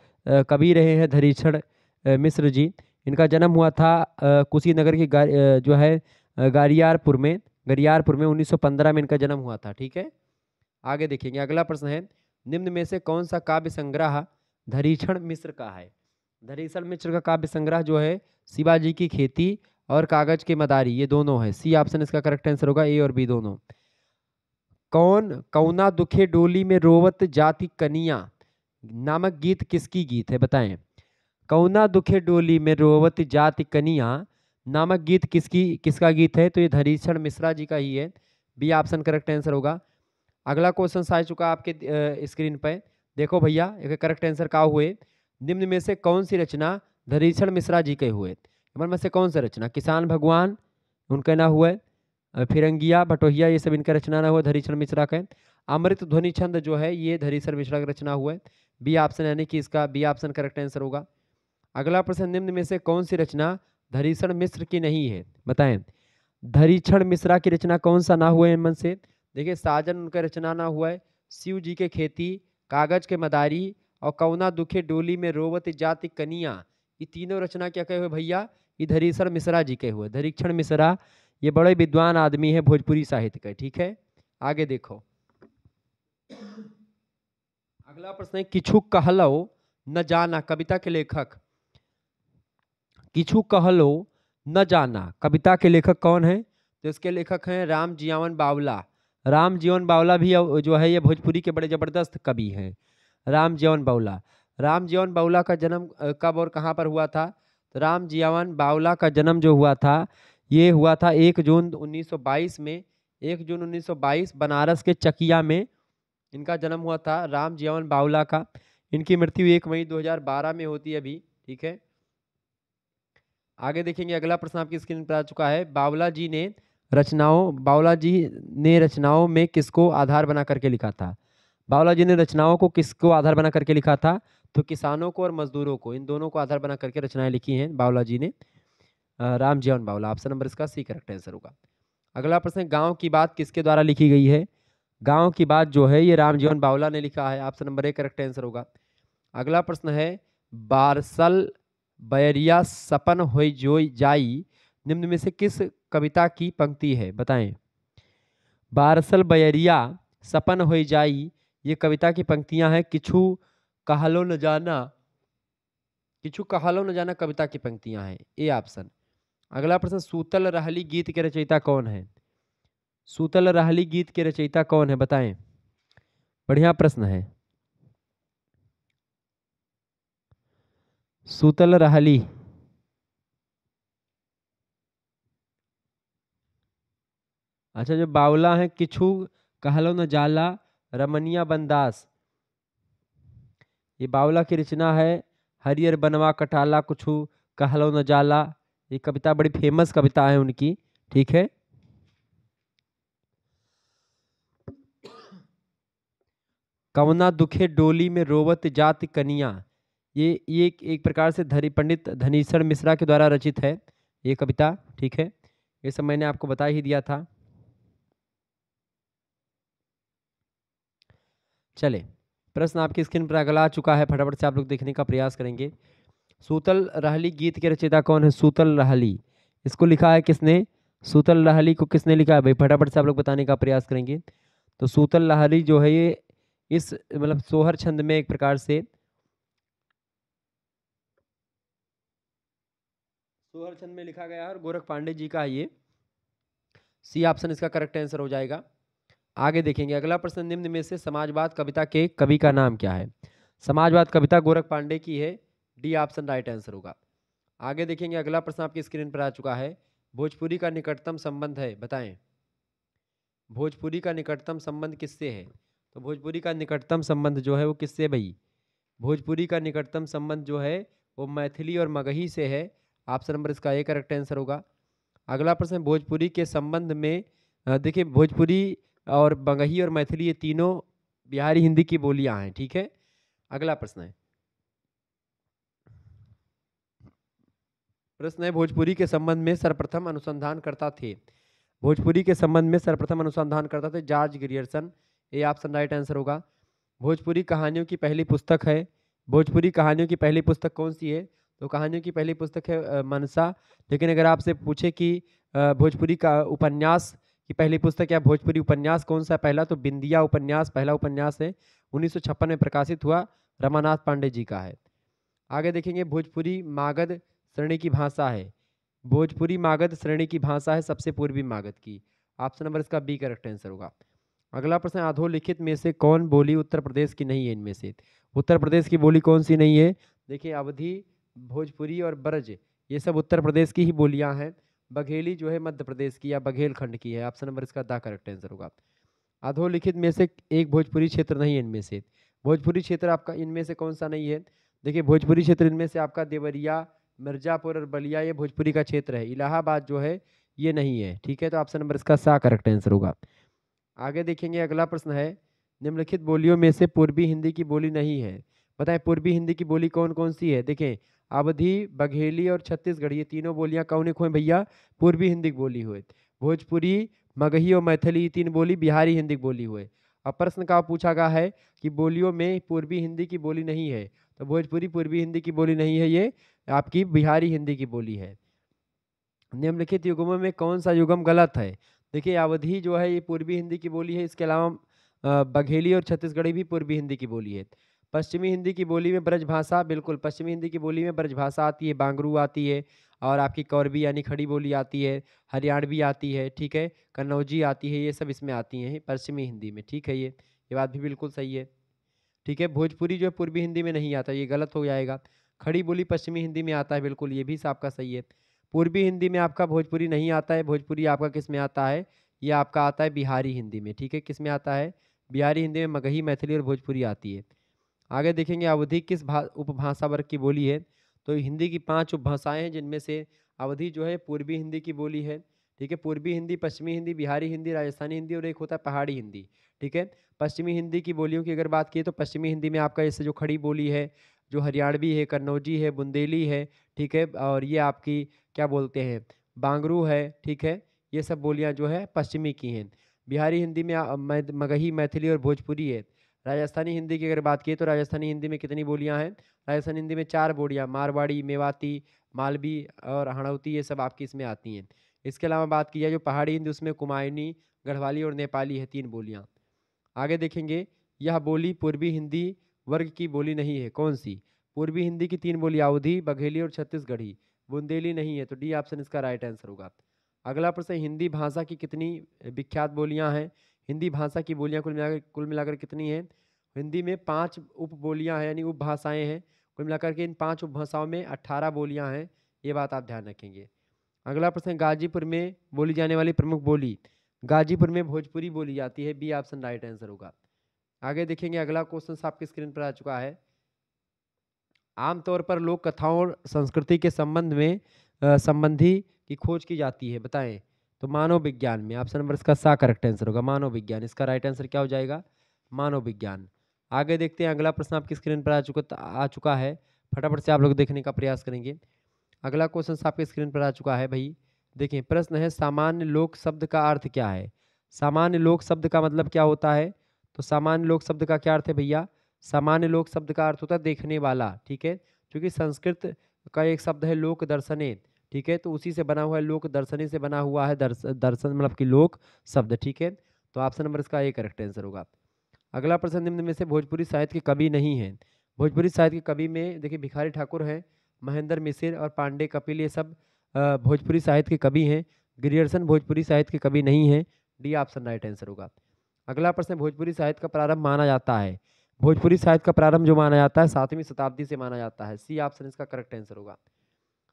A: कवि रहे हैं धरीक्षण मिश्र जी। इनका जन्म हुआ था कुशीनगर की जो है गरियारपुर में 1915 में इनका जन्म हुआ था। ठीक है, आगे देखेंगे। अगला प्रश्न है, निम्न में से कौन सा काव्य संग्रह धरीक्षण मिश्र का है। धरीक्षण मिश्र का काव्य संग्रह जो है शिवाजी की खेती और कागज के मदारी, ये दोनों है। सी ऑप्शन इसका करेक्ट आंसर होगा, ए और बी दोनों। कौन कौना दुखे डोली में रोवत जाति कनिया नामक गीत किसकी गीत है, बताएं। कौना दुखे डोली में रोवत जाति कनिया नामक गीत किसका गीत है, तो ये धरीक्षण मिश्रा जी का ही है। बी ऑप्शन करेक्ट आंसर होगा। अगला क्वेश्चन आ चुका आपके स्क्रीन पर, देखो भैया, एक करेक्ट आंसर का हुए, निम्न में से कौन सी रचना धरीक्षण मिश्रा जी के हुए, में से कौन सा रचना, किसान भगवान उनका ना हुआ, फिरंगिया भटोहिया, ये सब इनका रचना ना हुआ धरीक्षण मिश्रा का। अमृत ध्वनि छंद जो है ये धरीक्षण मिश्रा का रचना हुआ है। बी ऑप्शन यानी कि इसका बी ऑप्शन करेक्ट आंसर होगा। अगला प्रश्न, निम्न में से कौन सी रचना धरीक्षण मिश्र की नहीं है, बताएं। धरीक्षण मिश्रा की रचना कौन सा ना हुआ है इनमें से, देखिए साजन उनका रचना ना हुआ है, शिव जी के खेती, कागज के मदारी और कौना दुखे डोली में रोवत जाति कनिया, ये तीनों रचना क्या कहे हुए भैया, ये धरीक्षण मिश्रा जी के हुए। धरीक्षण मिश्रा ये बड़े विद्वान आदमी है भोजपुरी साहित्य के, ठीक है। आगे देखो, अगला प्रश्न है, किछु कहलो न जाना कविता के लेखक। किछु कहलो न जाना कविता के लेखक कौन है, तो इसके लेखक हैं राम जीवन बावला। राम जीवन बावला भी जो है ये भोजपुरी के बड़े जबरदस्त कवि हैं, राम जीवन बावला। राम जीवन बावला का जन्म कब और कहाँ पर हुआ था, तो राम जीवन बावला का जन्म जो हुआ था ये हुआ था 1 जून 1922 में। 1 जून 1922 बनारस के चकिया में इनका जन्म हुआ था राम जीवन बावला का। इनकी मृत्यु 1 मई 2012 में होती है अभी, ठीक है। आगे देखेंगे, अगला प्रश्न आपकी स्क्रीन पर आ चुका है, बावला जी ने रचनाओं में किसको आधार बना करके लिखा था। बावला जी ने रचनाओं को किसको आधार बना करके लिखा था, तो किसानों को और मजदूरों को, इन दोनों को आधार बना करके रचनाएं लिखी हैं बावला जी ने। राम जीवन बावला, ऑप्शन नंबर इसका सी करेक्ट आंसर होगा। अगला प्रश्न, गांव की बात किसके द्वारा लिखी गई है। गांव की बात जो है ये राम जीवन बावला ने लिखा है, option number A correct answer होगा। अगला प्रश्न है, बारसल बैरिया सपन हो जो जाई निम्न में से किस कविता की पंक्ति है, बताएं। बारसल बैरिया सपन हो जाई ये कविता की पंक्तियां हैं, किछु कहलो न जाना, किछु कहलो न जाना कविता की पंक्तियां हैं, ए ऑप्शन। अगला प्रश्न, सूतल रहली गीत के रचयिता कौन है। सूतल रहली गीत के रचयिता कौन है, बताएं। बढ़िया प्रश्न है। सूतल रहली, अच्छा जो बावला है, किछु कहलो न जाला रमनिया बनदास, ये बावला की रचना है। हरियर बनवा कटाला कुछु कहलो न जाला, ये कविता बड़ी फेमस कविता है उनकी, ठीक है। कवना दुखे डोली में रोवत जाति कनिया, ये एक प्रकार से पंडित धनीशर मिश्रा के द्वारा रचित है ये कविता, ठीक है। ये सब मैंने आपको बता ही दिया था। चले, प्रश्न आपकी स्क्रीन पर अगला आ चुका है, फटाफट से आप लोग देखने का प्रयास करेंगे। सूतल रहली गीत के रचयिता कौन है, सूतल रहली, इसको लिखा है किसने, सूतल रहली को किसने लिखा है भाई, फटाफट से आप लोग बताने का प्रयास करेंगे। तो सूतल रहली जो है ये इस मतलब सोहर छंद में एक प्रकार से, सोहर छंद में लिखा गया है और गोरख पांडे जी का ये, सी ऑप्शन इसका करेक्ट आंसर हो जाएगा। आगे देखेंगे, अगला प्रश्न, निम्न में से समाजवाद कविता के कवि का नाम क्या है। समाजवाद कविता गोरख पांडे की है, डी ऑप्शन राइट आंसर होगा। आगे देखेंगे, अगला प्रश्न आपकी स्क्रीन पर आ चुका है, भोजपुरी का निकटतम संबंध है, बताएं। भोजपुरी का निकटतम संबंध किससे है, तो भोजपुरी का निकटतम संबंध जो है वो किससे भाई, भोजपुरी का निकटतम संबंध जो है वो मैथिली और मगही से है, ऑप्शन नंबर इसका ए करेक्ट आंसर होगा। अगला प्रश्न, भोजपुरी के संबंध में देखिए भोजपुरी और मगही और मैथिली ये तीनों बिहारी हिंदी की बोलियां हैं, ठीक है। अगला प्रश्न है, भोजपुरी के संबंध में सर्वप्रथम अनुसंधान करता थे, भोजपुरी के संबंध में सर्वप्रथम अनुसंधान करता थे जॉर्ज ग्रियर्सन, ये ऑप्शन राइट आंसर होगा। भोजपुरी कहानियों की पहली पुस्तक है, भोजपुरी कहानियों की पहली पुस्तक कौन सी है, तो कहानियों की पहली पुस्तक है मनसा। लेकिन अगर आपसे पूछे कि भोजपुरी का उपन्यास की पहली पुस्तक या भोजपुरी उपन्यास कौन सा पहला, तो बिंदिया उपन्यास पहला उपन्यास है, 1956 में प्रकाशित हुआ रमानाथ पांडे जी का है। आगे देखेंगे भोजपुरी मागध श्रेणी की भाषा है। भोजपुरी मागध श्रेणी की भाषा है सबसे पूर्वी मागध की। ऑप्शन नंबर इसका बी करेक्ट आंसर होगा। अगला प्रश्न, अधोलिखित में से कौन बोली उत्तर प्रदेश की नहीं है? इनमें से उत्तर प्रदेश की बोली कौन सी नहीं है? देखिए अवधी, भोजपुरी और ब्रज ये सब उत्तर प्रदेश की ही बोलियां हैं। बघेली जो है मध्य प्रदेश की या बघेलखंड की है। ऑप्शन नंबर इसका द करेक्ट आंसर होगा। अधोलिखित में से एक भोजपुरी क्षेत्र नहीं है इनमें से। भोजपुरी क्षेत्र आपका इनमें से कौन सा नहीं है? देखिए भोजपुरी क्षेत्र इनमें से आपका देवरिया, मिर्जापुर और बलिया ये भोजपुरी का क्षेत्र है। इलाहाबाद जो है ये नहीं है। ठीक है, तो ऑप्शन नंबर इसका सा करेक्ट आंसर होगा। आगे देखेंगे अगला प्रश्न है, निम्नलिखित बोलियों में से पूर्वी हिंदी की बोली नहीं है। बताएं पूर्वी हिंदी की बोली कौन कौन सी है? देखें अवधी, बघेली और छत्तीसगढ़ी ये तीनों बोलियां कौन हुए भैया? पूर्वी हिंदी की बोली हुए। भोजपुरी, मगही और मैथिली ये तीन बोली बिहारी हिंदी की बोली हुए। अब प्रश्न का पूछा गया है कि बोलियों में पूर्वी हिंदी की बोली नहीं है, तो भोजपुरी पूर्वी हिंदी की बोली नहीं है, ये आपकी बिहारी हिंदी की बोली है। निम्नलिखित युग्मों में कौन सा युग्म गलत है? देखिए अवधी जो है ये पूर्वी हिंदी की बोली है। इसके अलावा बघेली और छत्तीसगढ़ी भी पूर्वी हिंदी की बोली है। पश्चिमी हिंदी की बोली में ब्रज भाषा, बिल्कुल पश्चिमी हिंदी की बोली में ब्रज भाषा आती है, बांगरू आती है और आपकी कौरवी यानी खड़ी बोली आती है, हरियाणवी आती है, ठीक है, कन्नौजी आती है, ये सब इसमें आती हैं पश्चिमी हिंदी में। ठीक है, ये बात भी बिल्कुल सही है। ठीक है, भोजपुरी जो है पूर्वी हिंदी में नहीं आता, ये गलत हो जाएगा। खड़ी बोली पश्चिमी हिंदी में आता है, बिल्कुल ये भी आपका सही है। पूर्वी हिंदी में आपका भोजपुरी नहीं आता है। भोजपुरी आपका किस में आता है? ये आपका आता है बिहारी हिंदी में। ठीक है, किस में आता है? बिहारी हिंदी में मगही, मैथिली और भोजपुरी आती है। आगे देखेंगे अवधी किस उपभाषा वर्ग की बोली है? तो हिंदी की 5 उपभाषाएं हैं, जिनमें से अवधी जो है पूर्वी हिंदी की बोली है। ठीक है, पूर्वी हिंदी, पश्चिमी हिंदी, बिहारी हिंदी, राजस्थानी हिंदी और एक होता है पहाड़ी हिंदी। ठीक है, पश्चिमी हिंदी की बोलियों की अगर बात की तो पश्चिमी हिंदी में आपका जैसे जो खड़ी बोली है, जो हरियाणवी है, कन्नौजी है, बुंदेली है, ठीक है, और ये आपकी क्या बोलते हैं बांगरू है। ठीक है, ये सब बोलियां जो है पश्चिमी की हैं। बिहारी हिंदी में मगही, मैथिली और भोजपुरी है। राजस्थानी हिंदी की अगर बात की तो राजस्थानी हिंदी में कितनी बोलियां हैं? राजस्थानी हिंदी में 4 बोलियां, मारवाड़ी, मेवाती, मालवी और हड़ौती, ये सब आपकी इसमें आती हैं। इसके अलावा बात की जाए जो पहाड़ी हिंदी, उसमें कुमायूनी, गढ़वाली और नेपाली है, 3 बोलियां। आगे देखेंगे यह बोली पूर्वी हिंदी वर्ग की बोली नहीं है, कौन सी? पूर्वी हिंदी की 3 बोली अवधी, बघेली और छत्तीसगढ़ी। बुंदेली नहीं है, तो डी ऑप्शन इसका राइट आंसर होगा। अगला प्रश्न, हिंदी भाषा की कितनी विख्यात बोलियां हैं? हिंदी भाषा की बोलियां कुल मिलाकर कितनी हैं? हिंदी में 5 उपबोलियां हैं यानी उपभाषाएं हैं। कुल मिलाकर के इन 5 उपभाषाओं में 18 बोलियां हैं, ये बात आप ध्यान रखेंगे। अगला प्रश्न, गाजीपुर में बोली जाने वाली प्रमुख बोली? गाजीपुर में भोजपुरी बोली जाती है, बी ऑप्शन राइट आंसर होगा। आगे देखेंगे अगला क्वेश्चन आपके स्क्रीन पर आ चुका है। आमतौर पर लोक कथाओं और संस्कृति के संबंध में संबंधी की खोज की जाती है, बताएं। तो मानव विज्ञान में। ऑप्शन नंबर इसका सा करेक्ट आंसर होगा, मानव विज्ञान। इसका राइट आंसर क्या हो जाएगा? मानव विज्ञान। आगे देखते हैं अगला प्रश्न आपकी स्क्रीन पर आ चुका है। फटाफट से आप लोग देखने का प्रयास करेंगे। अगला क्वेश्चन आपके स्क्रीन पर आ चुका है भाई। देखिए प्रश्न है, सामान्य लोक शब्द का अर्थ क्या है? सामान्य लोक शब्द का मतलब क्या होता है? तो सामान्य लोक शब्द का क्या अर्थ है भैया? सामान्य लोक शब्द का अर्थ होता है देखने वाला। ठीक है, क्योंकि संस्कृत का एक शब्द है लोक दर्शने। ठीक है, तो उसी से बना हुआ है, लोक दर्शने से बना हुआ है दर्शन मतलब कि लोक शब्द। ठीक है, तो ऑप्शन नंबर इसका ए करेक्ट आंसर होगा। अगला प्रश्न, निम्न में से भोजपुरी साहित्य के कवि नहीं है? भोजपुरी साहित्य के कवि में देखिए भिखारी ठाकुर हैं, महेंद्र मिसिर और पांडे कपिल, ये सब भोजपुरी साहित्य के कवि हैं। ग्रियर्सन भोजपुरी साहित्य के कवि नहीं है, डी ऑप्शन राइट आंसर होगा। अगला प्रश्न, भोजपुरी साहित्य का प्रारंभ माना जाता है? भोजपुरी साहित्य का प्रारंभ जो माना जाता है 7वीं शताब्दी से माना जाता है, सी ऑप्शन इसका करेक्ट आंसर होगा।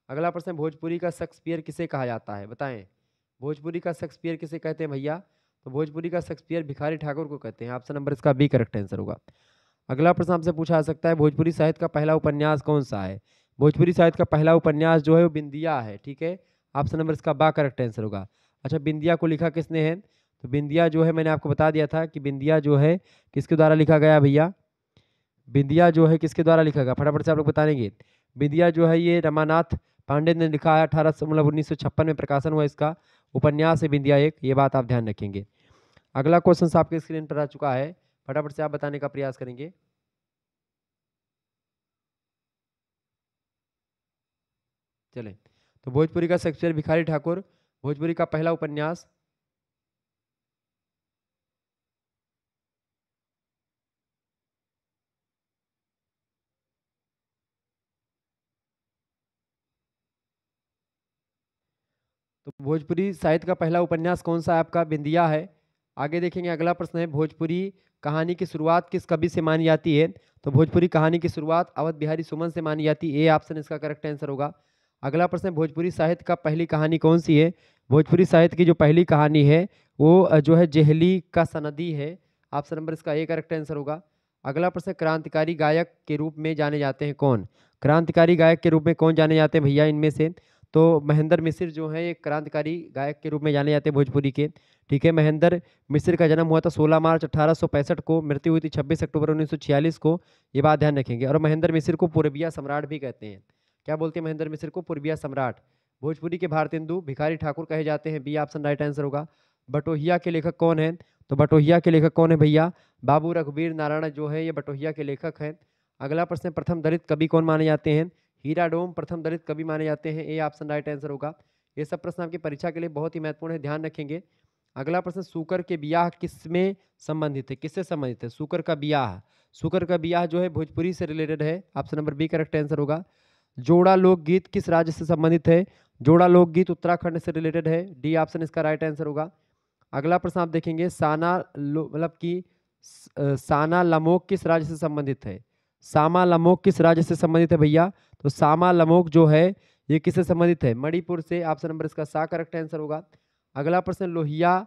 A: अगला प्रश्न, भोजपुरी का शेक्सपियर किसे कहा जाता है? बताएं, भोजपुरी का शेक्सपियर किसे कहते हैं भैया? तो भोजपुरी का शेक्सपियर भिखारी ठाकुर को कहते हैं, ऑप्शन नंबर इसका बी करेक्ट आंसर होगा। अगला प्रश्न आपसे पूछा जा सकता है, भोजपुरी साहित्य का पहला उपन्यास कौन सा है? भोजपुरी साहित्य का पहला उपन्यास जो है वो बिंदिया है। ठीक है, ऑप्शन नंबर इसका बा करेक्ट आंसर होगा। अच्छा, बिंदिया को लिखा किसने है? तो बिंदिया जो है मैंने आपको बता दिया था कि बिंदिया जो है किसके द्वारा लिखा गया भैया? बिंदिया जो है किसके द्वारा लिखा गया, फटाफट से आप लोग बताएंगे। बिंदिया जो है ये रमानाथ पांडे ने लिखा है, 1956 में प्रकाशन हुआ इसका उपन्यास है बिंदिया एक, ये बात आप ध्यान रखेंगे। अगला क्वेश्चन आपके स्क्रीन पर आ चुका है, फटाफट से आप बताने का प्रयास करेंगे। चले, तो भोजपुरी का शेक्सपियर भिखारी ठाकुर, भोजपुरी का पहला उपन्यास। तो भोजपुरी साहित्य का पहला उपन्यास कौन सा है आपका? बिंदिया है। आगे देखेंगे, अगला प्रश्न है, भोजपुरी कहानी की शुरुआत किस कवि से मानी जाती है? तो भोजपुरी कहानी की शुरुआत अवध बिहारी सुमन से मानी जाती है। ए ऑप्शन इसका करेक्ट आंसर होगा। अगला प्रश्न है, भोजपुरी साहित्य का पहली कहानी कौन सी है? भोजपुरी साहित्य की जो पहली कहानी है वो जो है जेहली का सनदी है। ऑप्शन नंबर इसका ए करेक्ट आंसर होगा। अगला प्रश्न, क्रांतिकारी गायक के रूप में जाने जाते हैं कौन? क्रांतिकारी गायक के रूप में कौन जाने जाते हैं भैया इनमें से? तो महेंद्र मिश्र जो है एक क्रांतिकारी गायक के रूप में जाने जाते हैं भोजपुरी के। ठीक है, महेंद्र मिश्र का जन्म हुआ था 16 मार्च 1865 को, मृत्यु हुई थी 26 अक्टूबर 1946 को। ये बात ध्यान रखेंगे। और महेंद्र मिश्र को पूर्विया सम्राट भी कहते हैं। क्या बोलते हैं महेंद्र मिश्र को? पूर्विया सम्राट। भोजपुरी के भारतेंदु भिखारी ठाकुर कहे जाते हैं। बी ऑप्शन राइट आंसर होगा। बटोहिया के लेखक कौन है? तो बटोहिया के लेखक कौन है भैया? बाबू रघुवीर नारायण जो है ये बटोहिया के लेखक हैं। अगला प्रश्न, प्रथम दलित कवि कौन माने जाते हैं? हीरा डोम प्रथम दलित कवि माने जाते हैं। ए ऑप्शन राइट आंसर होगा। ये सब प्रश्न आपकी परीक्षा के लिए बहुत ही महत्वपूर्ण है, ध्यान रखेंगे। अगला प्रश्न, सूकर के बियाह किसमें संबंधित है? किससे संबंधित है सूकर का बियाह? सूकर का बियाह जो है भोजपुरी से रिलेटेड है। Option number B correct answer होगा। जोड़ा लोकगीत किस राज्य से संबंधित है? जोड़ा लोकगीत उत्तराखंड से रिलेटेड है। डी ऑप्शन इसका राइट आंसर होगा। अगला प्रश्न आप देखेंगे, मतलब कि साना लमोक किस राज्य से संबंधित है? सामा लमोक किस राज्य से संबंधित है भैया? तो सामा लमोक जो है ये किससे संबंधित है? मणिपुर से। ऑप्शन नंबर इसका सा करेक्ट आंसर होगा। अगला प्रश्न, लोहिया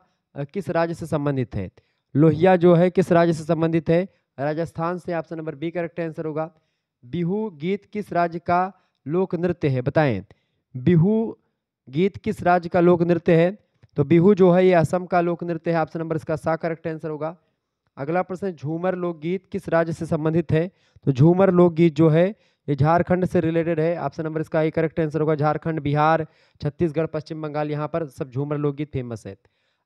A: किस राज्य से संबंधित है? लोहिया जो है किस राज्य से संबंधित है? राजस्थान से। Option number B correct answer होगा। बिहू गीत किस राज्य का लोक नृत्य है? बताएं, बिहू गीत किस राज्य का लोक नृत्य है? तो बिहू जो है ये असम का लोक नृत्य है। ऑप्शन नंबर इसका सा करेक्ट आंसर होगा। अगला प्रश्न, झूमर लोकगीत किस राज्य से संबंधित है? तो झूमर लोकगीत जो है ये झारखंड से रिलेटेड है। ऑप्शन नंबर इसका ए करेक्ट आंसर होगा। झारखंड, बिहार, छत्तीसगढ़, पश्चिम बंगाल, यहाँ पर सब झूमर लोकगीत फेमस है।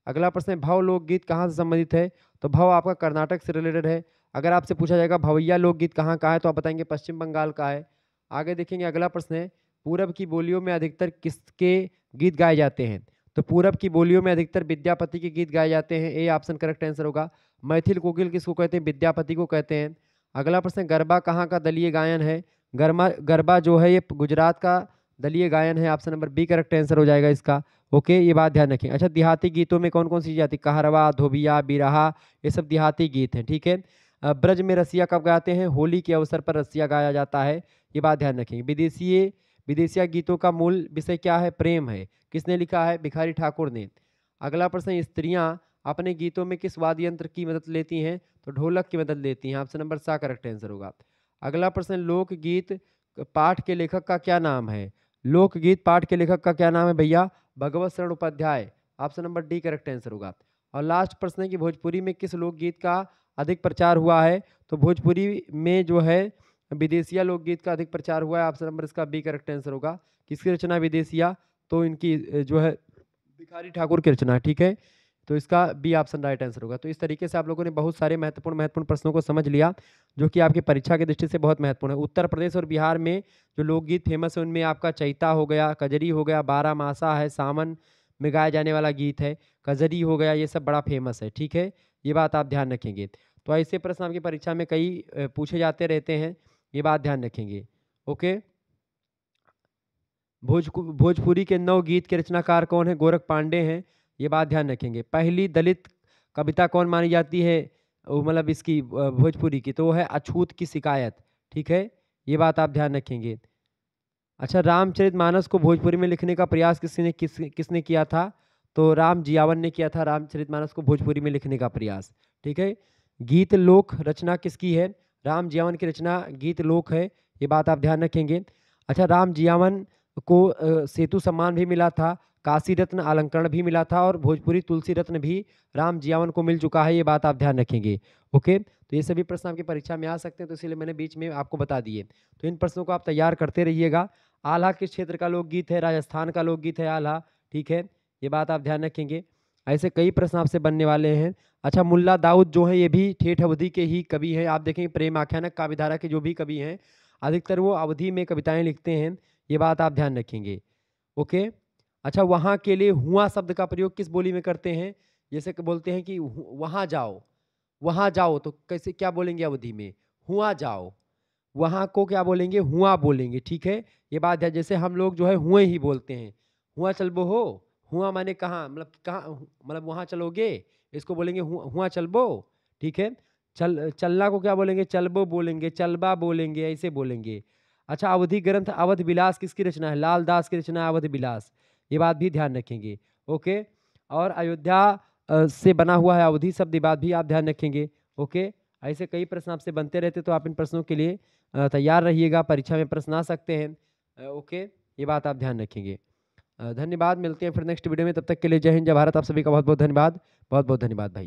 A: अगला प्रश्न, भव लोकगीत कहाँ से संबंधित है? तो भव आपका कर्नाटक से रिलेटेड है। अगर आपसे पूछा जाएगा भवैया लोकगीत कहाँ का है तो आप बताएंगे पश्चिम बंगाल का है। आगे देखेंगे, अगला प्रश्न है, पूरब की बोलियों में अधिकतर किसके गीत गाए जाते हैं? तो पूरब की बोलियों में अधिकतर विद्यापति के गीत गाए जाते हैं। ए ऑप्शन करेक्ट आंसर होगा। मैथिल कोकिल किसको कहते हैं? विद्यापति को कहते हैं। अगला प्रश्न, गरबा कहाँ का दलीय गायन है? गरबा जो है ये गुजरात का दलीय गायन है। Option number B correct answer हो जाएगा इसका। ओके, ये बात ध्यान रखें। अच्छा, देहाती गीतों में कौन कौन सी चीज आती है? कहरवा, धोबिया, बिरहा, ये सब देहाती गीत हैं। ठीक है, ब्रज में रसिया कब गाते हैं? होली के अवसर पर रसिया गाया जाता है। ये बात ध्यान रखेंगे। विदेशिया गीतों का मूल विषय क्या है? प्रेम है। किसने लिखा है? भिखारी ठाकुर ने। अगला प्रश्न, स्त्रियां अपने गीतों में किस वाद्य यंत्र की मदद लेती हैं? तो ढोलक की मदद लेती हैं। ऑप्शन नंबर सा करेक्ट आंसर होगा। अगला प्रश्न, लोकगीत पाठ के लेखक का क्या नाम है? लोकगीत पाठ के लेखक का क्या नाम है भैया? Bhagwat Sharan Upadhyay. Option number D correct answer होगा। और लास्ट प्रश्न है कि भोजपुरी में किस लोकगीत का अधिक प्रचार हुआ है? तो भोजपुरी में जो है विदेशिया लोकगीत का अधिक प्रचार हुआ है। ऑप्शन नंबर इसका बी करेक्ट आंसर होगा। किसकी रचना विदेशिया? तो इनकी जो है भिखारी ठाकुर की रचना। ठीक है, तो इसका बी ऑप्शन राइट आंसर होगा। तो इस तरीके से आप लोगों ने बहुत सारे महत्वपूर्ण प्रश्नों को समझ लिया जो कि आपकी परीक्षा की दृष्टि से बहुत महत्वपूर्ण है। उत्तर प्रदेश और बिहार में जो लोकगीत फेमस है उनमें आपका चैता हो गया, कजरी हो गया, बारहमासा है, सावन में गाया जाने वाला गीत है, कजरी हो गया, ये सब बड़ा फेमस है। ठीक है, ये बात आप ध्यान रखेंगे। तो ऐसे प्रश्न आपकी परीक्षा में कई पूछे जाते रहते हैं, ये बात ध्यान रखेंगे। ओके, भोजपुरी के नौ गीत के रचनाकार कौन है? गोरख पांडे हैं। ये बात ध्यान रखेंगे। पहली दलित कविता कौन मानी जाती है? मतलब इसकी भोजपुरी की, तो वो है अछूत की शिकायत। ठीक है, ये बात आप ध्यान रखेंगे। अच्छा, रामचरितमानस को भोजपुरी में लिखने का प्रयास किसने किया था? तो राम जियावन ने किया था रामचरितमानस को भोजपुरी में लिखने का प्रयास। ठीक है, गीत लोक रचना किसकी है? राम जियावन की रचना गीत लोक है। ये बात आप ध्यान रखेंगे। अच्छा, राम जियावन को सेतु सम्मान भी मिला था, काशी रत्न अलंकरण भी मिला था और भोजपुरी तुलसी रत्न भी राम जियावन को मिल चुका है। ये बात आप ध्यान रखेंगे। ओके, तो ये सभी प्रश्न आपकी परीक्षा में आ सकते हैं, तो इसलिए मैंने बीच में आपको बता दिए। तो इन प्रश्नों को आप तैयार करते रहिएगा। आल्हा किस क्षेत्र का लोकगीत है? राजस्थान का लोकगीत है आल्हा। ठीक है, ये बात आप ध्यान रखेंगे। ऐसे कई प्रश्न आपसे बनने वाले हैं। अच्छा, मुल्ला दाऊद जो है ये भी ठेठ अवधि के ही कवि हैं। आप देखेंगे प्रेम आख्यानक काव्यधारा के जो भी कवि हैं अधिकतर वो अवधि में कविताएं लिखते हैं। ये बात आप ध्यान रखेंगे। ओके, अच्छा, वहाँ के लिए हुआ शब्द का प्रयोग किस बोली में करते हैं? जैसे कि बोलते हैं कि वहाँ जाओ, वहाँ जाओ, तो कैसे क्या बोलेंगे अवधि में? हुआ जाओ। वहाँ को क्या बोलेंगे? हुआ बोलेंगे। ठीक है, ये बात है। जैसे हम लोग जो है हुए ही बोलते हैं, हुआ चलबो हो, हुआ माने कहाँ, मतलब कहाँ, मतलब वहाँ चलोगे, इसको बोलेंगे हुआ चलबो, ठीक है। चलना को क्या बोलेंगे, चलबो बोलेंगे, चलबा बोलेंगे, ऐसे बोलेंगे। अच्छा, अवधि ग्रंथ अवध विलास किसकी रचना है, लाल दास की रचना है अवध विलास, ये बात भी ध्यान रखेंगे। ओके, और अयोध्या से बना हुआ है अवधि शब्द, ये बात भी आप ध्यान रखेंगे। ओके, ऐसे कई प्रश्न आपसे बनते रहते, तो आप इन प्रश्नों के लिए तैयार रहिएगा, परीक्षा में प्रश्न आ सकते हैं। ओके, ये बात आप ध्यान रखेंगे। धन्यवाद, मिलते हैं फिर नेक्स्ट वीडियो में, तब तक के लिए जय हिंद जय भारत। आप सभी का बहुत बहुत धन्यवाद, बहुत बहुत धन्यवाद भाई।